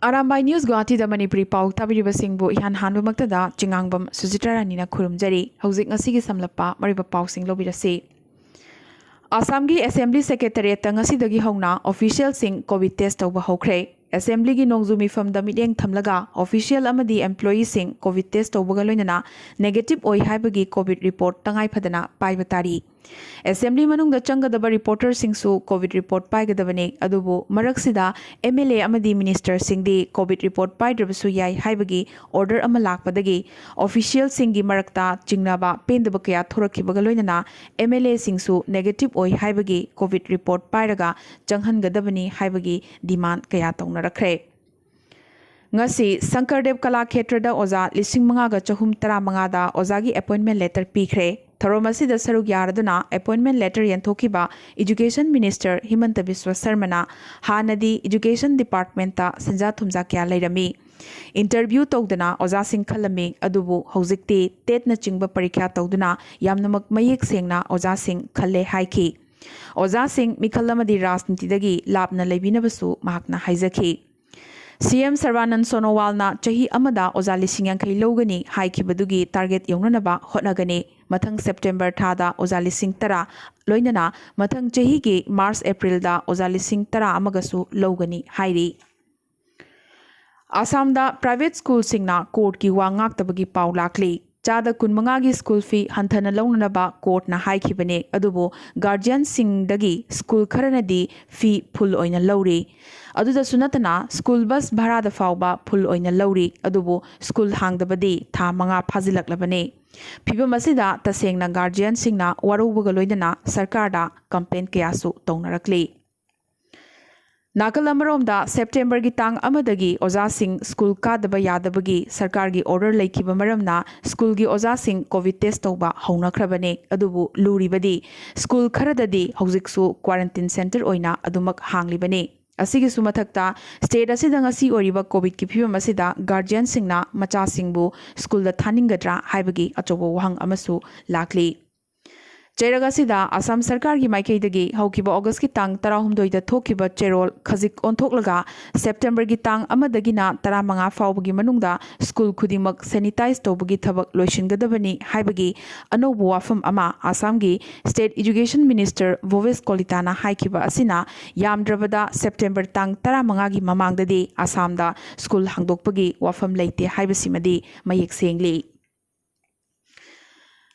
Arambai News Guwahati da Manipuri Pau tabiribasingbu ihan hanbamagtada Chingangbam Sujitra Ranina khurumjari hauzik ngasigi samlapa mariba pausing lobirasi. Assamgi Assembly Secretariat ngasidagi hongna official sing COVID test tawba hokre. Assembly gi nongzu mifamda mityeng thamlaga official amadi employee sing COVID test tawbaga loinana negative oi haibagi COVID report tangai phadana paibatari. Assembly manungda changadaba reporter singsu COVID report paigadabane adubu maraksida MLA amadi minister singdi COVID report paidrabasu yai haibagi order ama lakpadagi official singi marakta chingnaba pendaba kaya thorakibaga loinana MLA singsu negative oi haibagi COVID report pairaga changhangadabani haibagi demand kaya tawnarakre. Ngasi Sankardev Kala Khetrada Oza Lising Mangaga Chahum Tara Mangada Ozagi appointment letter pikre. Tharomasi da saruk yaraduna appointment letter yanthokiba Education Minister Himanta Biswa Sarmana Hanadi Education Department ta Sanja Thumja kya lairami. Interview tawdana Oza Singh khalami adubu hauzikti tet na chingba parikya tawduna yamnamak mayek sengna Oza Singh khalle haiki. Oza Singh mikhallamadi rajnitidagi labna leibinabasu mahakna haizaki. CM Sarvanand Sonowalna chahi amada oza lising yankai logani haikibadugi target yongnanaba hotnagani mathang September thada oza lising tara loinana mathang chahi gi March April da oza lising tara amagasu logani hairi. Assamda private school singna court ki wa ngaktabagi pau lakli. Chada kunmangagi school fee hanthana launanaba court na haikibane adubo guardian singdagi school kharanadi fee full oina lauri. Aduda sunatana school bus bharada fauba full oina lauri adubo school hangdabadi tha manga phazilaklabane. Phiba masida tasengna guardian singna warubaga loinana sarkarda complaint kayasu tawnarakli. Nakal amaromda September gi tang amadagi Oza Singh school kadaba yadabagi sarkar gi order laikiba maramna school gi Oza Singh COVID test tawba haunakrabane adubu luribadi school kharadadi hauziksu quarantine center oina adumak hanglibane. Asigi sumathakta state asida ngasi oriba COVID ki phibam asida guardian singna macha singbu school da thaningadra haibagi achobo wahang amasu lakli. Cheragasida Assam Sarkar ki maikaidagi haukiba August ki tang tarahumdoi da thokiba cherol khazik onthoklaga September ki tang amadagina taramanga faubagi manungda school khudimak sanitize tawbagi thabak loishingadabani haibagi anobu wafam ama Assam gi State Education Minister Bhovesh Kolitana haikiba asina yamdrabada September tang taramanga gi mamangdadi Assam da school hangdokpagi wafam leite haibasimadi mayek sengli.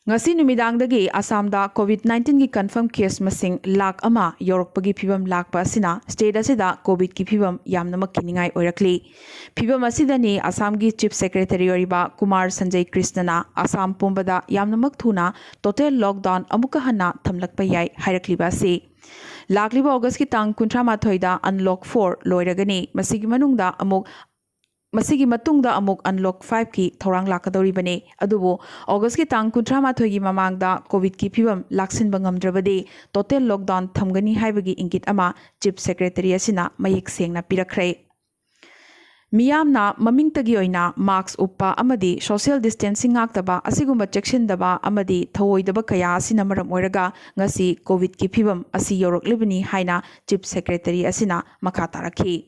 Ngasi numidangdagi Assamda COVID-19 ki confirm case masing lakh ama yorokpagi phibam lakpa asina state asida COVID ki phibam yamnamak kiningai oirakli. Phibam asidani Assamgi Chief Secretary oriba Kumar Sanjay Krishnana Assam pumbada yamnamak thuna total lockdown amuka hanna thamlakpa yai hairakliba ase. Lakliba August ki tang 38 da unlock 4 loiragani masigi manungda amuk Masigi matungda amuk unlock 5 ki thorang lakadori bane adubo August ki tang 38 gi mamangda COVID ki phibam laksin bangamdrabade total lockdown thamgani haibagi ingit ama Chief Secretary asina mayek sengna pirakre. Miyamna mamingtagi oina mask uppa amadi social distancing aktaba asigumba chekshindaba amadi thawoidaba kaya asina maram oiraga ngasi COVID ki phibam asi yoroklibani haina Chief Secretary asina makha tarakhi.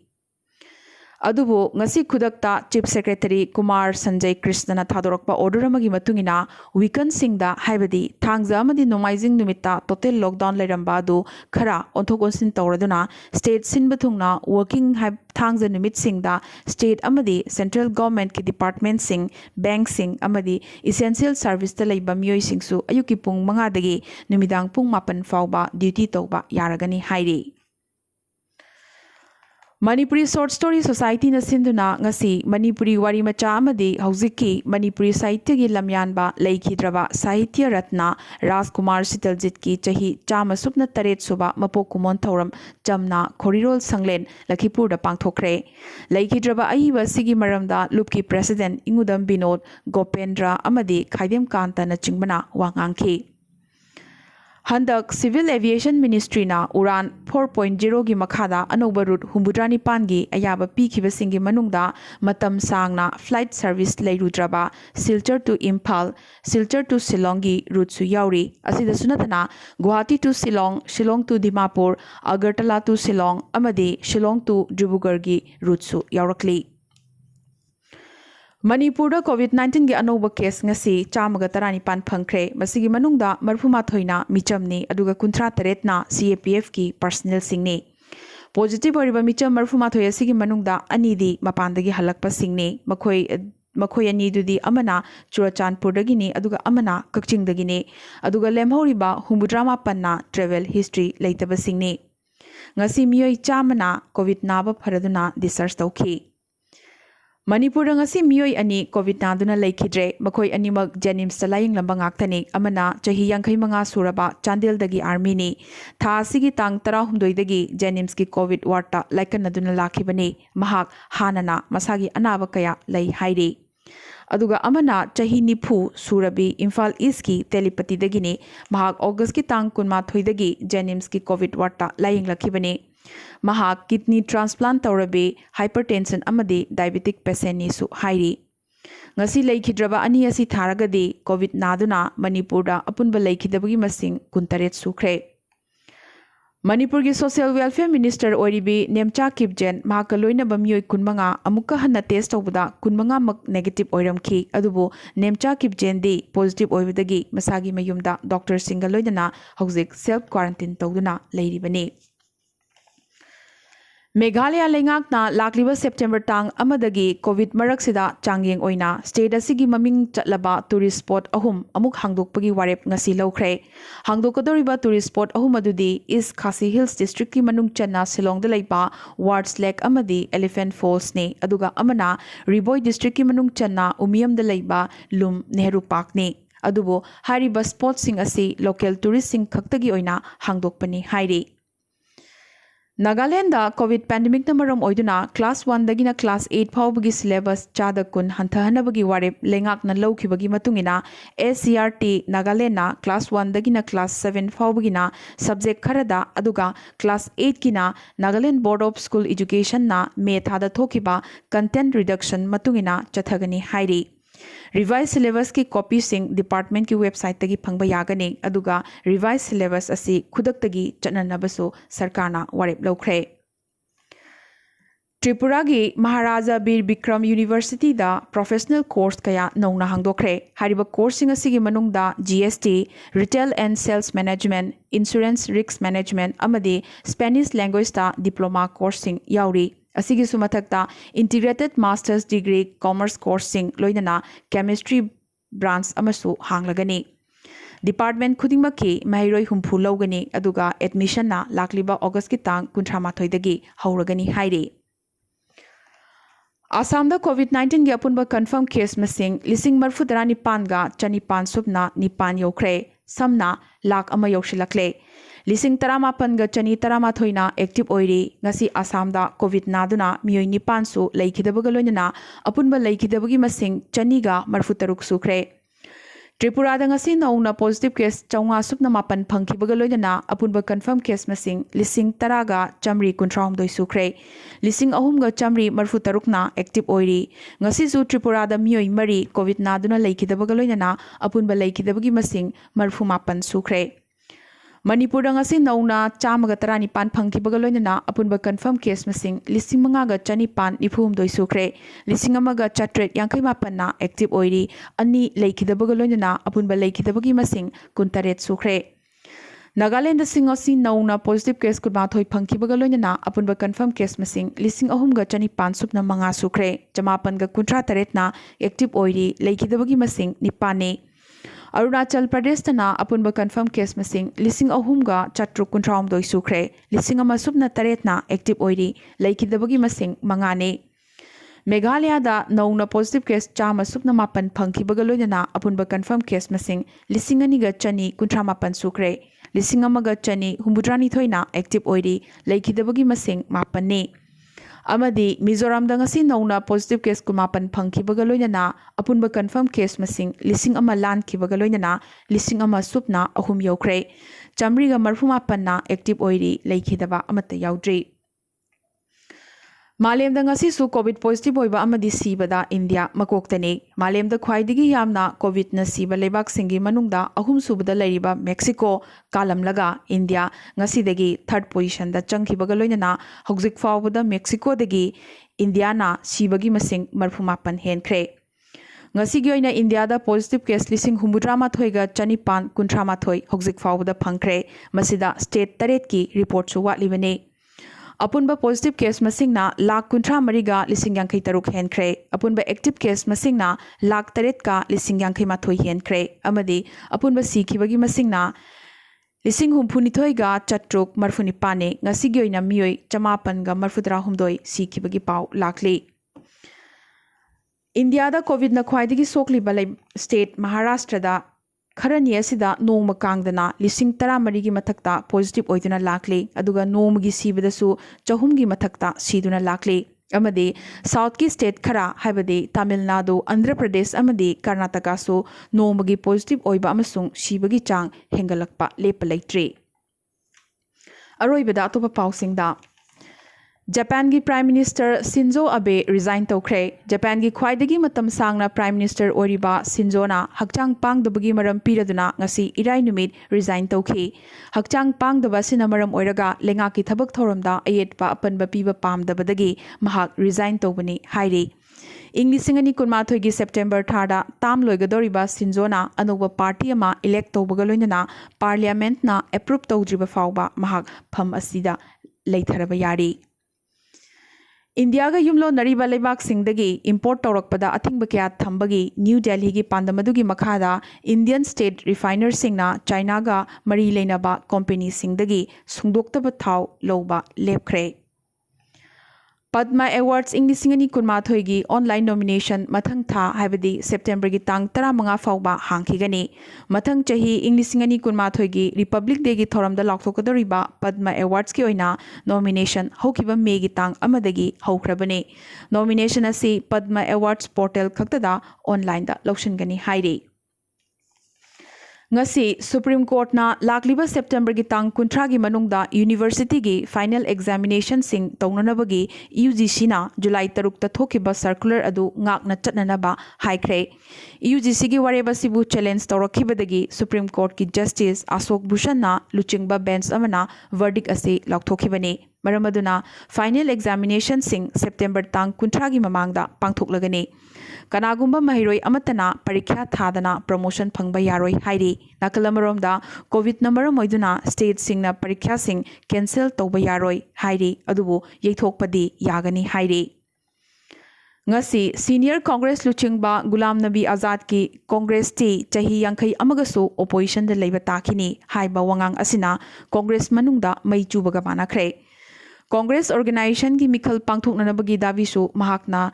Adubo ngasi khudakta Chief Secretary Kumar Sanjay Krishnana thadorokpa order amagi matungina weekend singda haibadi thangja amadi nomaizing numita total lockdown leiramba adu khara onthokonsin tawraduna state sinbathungna working thangja numit singda state amadi central government ki department sing bank sing amadi essential service ta leiba miyoi singsu ayuki pung 5 dagi numidang pung 8 fauba duty tawba yaragani hairi. Manipuri Short Story Society na sinduna ngasi Manipuri wari macha amadi hauziki Manipuri Sahitya gi lamyanba laikhidraba Sahitya Ratna Rajkumar Sitaljit ki chahi chama supna taret suba mapok kumon thoram chamna Khorirol Sanglen Lakhipur da pangthokre laikhidraba aiba sigi maramda lupki president Ingudam Binod Gopendra amadi Khaidem Kanta na chingbana wangangki. हंदक civil aviation ministry ना उड़ान 4.0 की मखादा अनोबा root हुम्बुद्रानी पानगी अयाबा पीखिबसिंगी मनुंगदा मतम सांगना flight service लेरुद्रबा Silchar to Imphal Silchar to शिलोंगी route सु याउरी असिदा सुनतना Guwahati to Shillong Shillong to Dimapur Agartala to Shillong अमदी शिलोंग टू डिब्रूगढ़ की रूट सु याउरकली मणिपुर कोविड-19 की अनोब केस ngasi चामगा तरानिपान फंख्रे मसिगी मनुंगदा मरफुमाथोइना मिचमनी अदुगा कुंथ्रा तरेतना CAPF की पर्सनल सिंगने पॉजिटिव ओरिबा मिचम मरफुमाथोय असिगी मनुंगदा अनीदी मपानदगी हलकपा सिंगने मखोय अनीदुदी अमना चुराचानपुरदगिनी अदुगा अमना कक्चिंगदगिने अदुगा लेमहौरिबा हुमुद्रामा पन्ना ट्रेवल हिस्ट्री लेतबा सिंगने ngasi मियोय चामना कोविड नाबा फरदुना डिस्चार्ज तौखी मणिपुर ngasi मियोय अनि कोविड नादुना लेखिद्रे मखोय अनिमक जेनिम्स लायिंग लंबा ngaktani amana chahi 85 suraba chandel dagi army ni tha asigi tang 19 dagi जेनिम्स की कोविड वार्ता laikanaduna lakhibani mahak hanana masagi anaba kaya lei hairi अदुगा अमना चाही निफु सूरबी इम्फाल ईस्ट की तेलीपति दगिने महाक अगस्त की तांग 19 दगी जेनिम्स की कोविड वार्ता लायिंग लखिबने महाक किडनी ट्रांसप्लांट तौरबे हाइपरटेंशन अमदी डायबिटिक पेशेंट निसु हाइरी ngasi leikhidraba ani asi tharagadi COVID नादुना मणिपुरदा अपुनबा लेखिदबगी मसिंग 19 सुख्रे मणिपुर की सोशल वेलफेयर मिनिस्टर ओरिबी नेमचा किपजेन महाका लोइनबा मियोय 15 अमुका हन्ना टेस्ट तौबदा 15 मक नेगेटिव ओइरमखी अदुबो नेमचा किपजेन दी पॉजिटिव ओइबदगी मसागी मयुमदा डॉक्टर सिंगा लोइदना हौजिक सेल्फ क्वारंटाइन तौदुना लेरिबने मेघालय लेंगाकना लाक्लिबा सेप्टेम्बर तांग अमदगी कोविड मरक्सिदा चांगयेंग ओइना स्टेट असिगी ममिंग चटलबा टूरिस्ट स्पॉट अहुम अमुक हांगदोकपगी वारेप ngasi लौख्रे हांगदोकदोरिबा टूरिस्ट स्पॉट अहुम अदुदी ईस्ट खासी हिल्स डिस्ट्रिक्ट की मनुंग चन्ना शिलोंग लेबा वार्ड्स लेक अमदी एलिफेंट फॉल्स ने अदुगा अमना रिबोय डिस्ट्रिक्ट की मनुंग चन्ना उमियम लेबा लुम नेहरू पार्क ने अदुबो हारिबा स्पॉट सिंग असि लोकल टूरिस्ट सिंग खक्तगी ओइना हांगदोकपनी हाइरी नागालैंड कोविड पैंडेमिक मरम ओइदुना क्लास 1 दगिना क्लास 8 फाउबगी सिलेबस चादा कुन हंथहनबगी वारेप लेंगाकना लौखिबगी मतुंगिना SCRT नागालैंड क्लास 1 दगिना क्लास 7 फाउबगिना सब्जेक्ट खरदा अदुगा क्लास 8 किना Nagaland board of school education ना मे थादा थोकिबा कंटेंट रिडक्शन मतुंगिना चथगनी हाइरी रिवाइज सिलेबस की कॉपी सिंग डिपार्टमेंट की वेबसाइट तगी फंगबा यागने अदुगा रिवाइज सिलेबस असी खुदक्तगी चननबसो सरकारना वारेप लौख्रे त्रिपुरा की महाराजा बीर विक्रम यूनिवर्सिटी दा प्रोफेशनल कोर्स कया नौना हांगदोख्रे हारिबा कोर्सिंग असिगी मनुंगदा GST retail and sales management insurance risk management अमदी स्पेनिश लैंग्वेज दा डिप्लोमा कोर्सिंग याउरी असिगी सुमथक्ता इंटीग्रेटेड मास्टर्स डिग्री कॉमर्स कोर्सिंग लोइनना केमिस्ट्री ब्रांच अमसु हांगलगनी डिपार्टमेंट खुदिंगमकी महिरोय हुंफु लौगनी अदुगा एडमिशन ना लाक्लिबा अगस्त की तांग 38 दगी हौरगनी हाइरे आसाम दा कोविड-19 की अपुनबा कंफर्म केस मसिंग 19 गा चनिपान सुबना निपान योख्रे समना लाख अमा योशिलक्ले 19 गा चनी 13 एक्टिव ओइरी ngasi आसाम दा कोविड नादुना मियोय निपान सु लेखिदबगा लोइना अपुनबा लेखिदबगी मसिंग चनी गा 43 सुख्रे त्रिपुरा दा ngasi नौना पॉजिटिव केस 4 फंखिबगा लोइना अपुनबा कंफर्म केस मसिंग 10 गा चमरी 19 सुख्रे 3 गा चमरी 43 ना एक्टिव ओइरी ngasi सु त्रिपुरा दा मियोय मरी कोविड नादुना लेखिदबगा लोइना अपुनबा लेखिदबगी मसिंग 45 सुख्रे मणिपुर ngasi नौना 119 फंखिबगा लोइना अपुनबा कंफर्म केस मसिंग 5,592 सुख्रे 1,458 ना एक्टिव ओइरी अनि लेखिदबगा लोइना अपुनबा लेखिदबगी मसिंग 39 सुख्रे नागालैंड सिंगसी नौना पॉजिटिव केस 12 फंखिबगा लोइना अपुनबा कंफर्म केस मसिंग 3,495 सुपना 5 सुख्रे 5,538 ना एक्टिव ओइरी लेखिदबगी मसिंग 9 ने अरुणाचल प्रदेश तना अपुनबा कंफर्म केस मसिंग 3,419 सुख्रे 1,000 ना एक्टिव ओइरी लेखिदबगी मसिंग 5 ने मेघालय दा नौना पॉजिटिव केस 119 फंखिबगा लोइना अपुनबा कंफर्म केस मसिंग 2,298 सुख्रे 1,192 ना एक्टिव ओइरी लेखिदबगी मसिंग 9 ने amadi Mizoram da ngasi nauna positive case kumapan phangkhibaga loinana apunba confirm case masing lising ama lan khibaga loinana lising ama supna ahum yaukhre chamri ga marfuma panna active oiri leikhidaba amata yaudri Malem da ngasi su COVID positive oiba amadi sibada India makoktani Malem da khwaidigi yamna COVID na siba lebak singi manungda ahum subada lariba Mexico kalam laga India ngasi dagi third position da changkhibaga loinana hauzik fawbada Mexico dagi India na sibagi masing marfumapan henkre ngasi gi oina India da positive case lising humbudrama thoiga chanipan kuntrama thoi hauzik fawbada phangkre masida state taret ki report su watlibane Apunba positive case masingna lakh kuntra mariga lising yankai taruk henkre apunba active case masingna lakh taret ka lising yankai mathoi henkre amadi apunba sikhibagi masingna lising humphunithoi ga chatruk marfuni pane ngasi gi oina mioi chamapan ga marfudra humdoi sikhibagi pau lakli India da covid na khwaidigi sokli balai state Maharashtra da खरनी असिदा नोम कांगदना लिसिंग तरा मरीगी मथक्ता positive ओइदुना लाकले अदुगा नोमगी सीबदसु चहुमगी मथक्ता सीदुना लाकले अमदे south की state खरा हाइबदे तमिलनाडु आंध्र प्रदेश अमदे कर्नाटका सु नोमगी positive ओइबा अमसुंग सीबगी चांग हेंगलकपा लेप लैत्रे अरोइबदा अतोपा पाउसिंगदा जापान की prime minister Shinzo Abe resign तौखरे जापान की ख्वाइदगी मतम सांगना प्राइम मिनिस्टर ओरिबा शिंजोना हक्चांग पांगदबगी मरम पीरदुना ngasi इराई नुमित रिजाइन तौखी हक्चांग पांगदबा सिना मरम ओइरगा लेंगा की थबक थौरमदा अयेतपा अपनबा पीबा पामदबदगी महाक रिजाइन तौबनी हाइरे इंग्लिसिंगनी कुनमाथोगी सेप्टेम्बर थादा ताम लोइगदोरिबा शिंजोना अनोबा पार्टी अमा इलेक्ट तौबगा लोइनना पार्लियामेंट ना एप्रूव तौद्रिबा फावबा महाक फम असिदा लेथरबा यारी इंडिया का युमलो नरीबा लेबाक सिंगदगी इंपोर्ट तौरकपदा अथिंग क्या थंबगी न्यू दिल्ली की पांदमदुगी मखादा इंडियन स्टेट रिफाइनर सिंगना चाइना का मरी लेनबा कंपनी सिंगदगी सुंदोक्तब थाव लौबा लेपखरे पद्मा अवार्ड्स इंग्लिसिंगनी कुनमाथोगी ऑनलाइन नॉमिनेशन मथंग था हाइबदी सेप्टेम्बर की तांग 15 फाउबा हांखिगनी मथंग चही इंग्लिसिंगनी कुनमाथोगी रिपब्लिक डे की थोरमदा लाक्थोकदोरिबा पद्मा अवार्ड्स की ओइना नॉमिनेशन हौखिबा मे की तांग अमदगी हौख्रबने नॉमिनेशन असी पद्मा अवार्ड्स पोर्टल खक्तदा ऑनलाइन दा लौशनगनी हाइरे ngasi Supreme Court na lakliba September gi tang kuntra gi manungda university gi final examination sing taunanabagi UGC na July 3 ta thokiba circular adu ngak na chatnanaba haikre UGC gi wareba sibu challenge tawrakhibadagi Supreme Court ki Justice Ashok Bhushan na luchingba bench amana verdict ase laukthokibani maramaduna final examination sing September tang kuntra gi mamangda pangthoklagani कनागुंबा महिरोई अमतना परीक्षा थादना promotion फंगबा यारोई हाइरी नाकलमरोमदा Covid number मोइदुना state सिंगना परीक्षा सिंग cancel तौबा यारोई हाइरी अदुबो येथोकपदी यागनी हाइरी ngasi senior congress luchingba gulam nabi azad ki congress ti chahi yankhai amagasu opposition da leiba takini haiba wangang asina congress manungda mai chubaga bana khre congress organization ki mikhal pangthoknanabagi davisu mahakna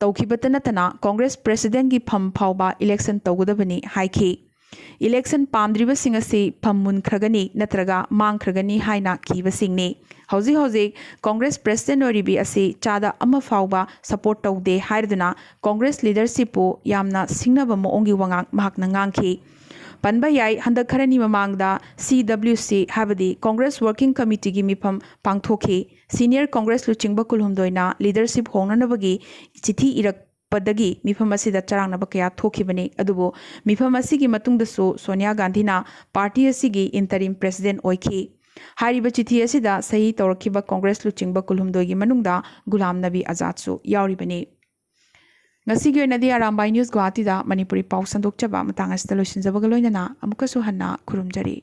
तौखिबत नतना Congress president की फम फाउबा election तौगदबनी हाइखी election पामद्रिबा सिंग असि फम मुनख्रगनी नत्रगा मांगख्रगनी हाइना कीबसिंगनी हौजी हौजी Congress president ओरिबी असि चादा अमा फाउबा support तौदे हाइरदुना Congress leadership यामना सिंगनबा मोंगी वंगांग महकना ngangi पनबा याई हंदक खरनी ममांगदा CWC हाबदी Congress working committee की मिफम पांगथोखी senior Congress लुचिंगबा कुलहुमदोइना leadership होंगनबगी चिठी इरक पदगी मिफम असिदा चरांगनबा कया थोखिबने अदुबो मिफम असिगी मतुंगदसु सोनिया गांधीना पार्टी असिगी इंटरिम प्रेसिडेंट ओइखी हारिबा चिठी असिदा सही तौरखिबा Congress लुचिंगबा कुलहुमदोइगी मनुंगदा Ghulam Nabi आजादसु यावरिबने ngasi gi oinadi Arambai News Guwahati da Manipuri Pau sandokchaba matang asita loisinjabagaloinana amukasу hanna khurumjari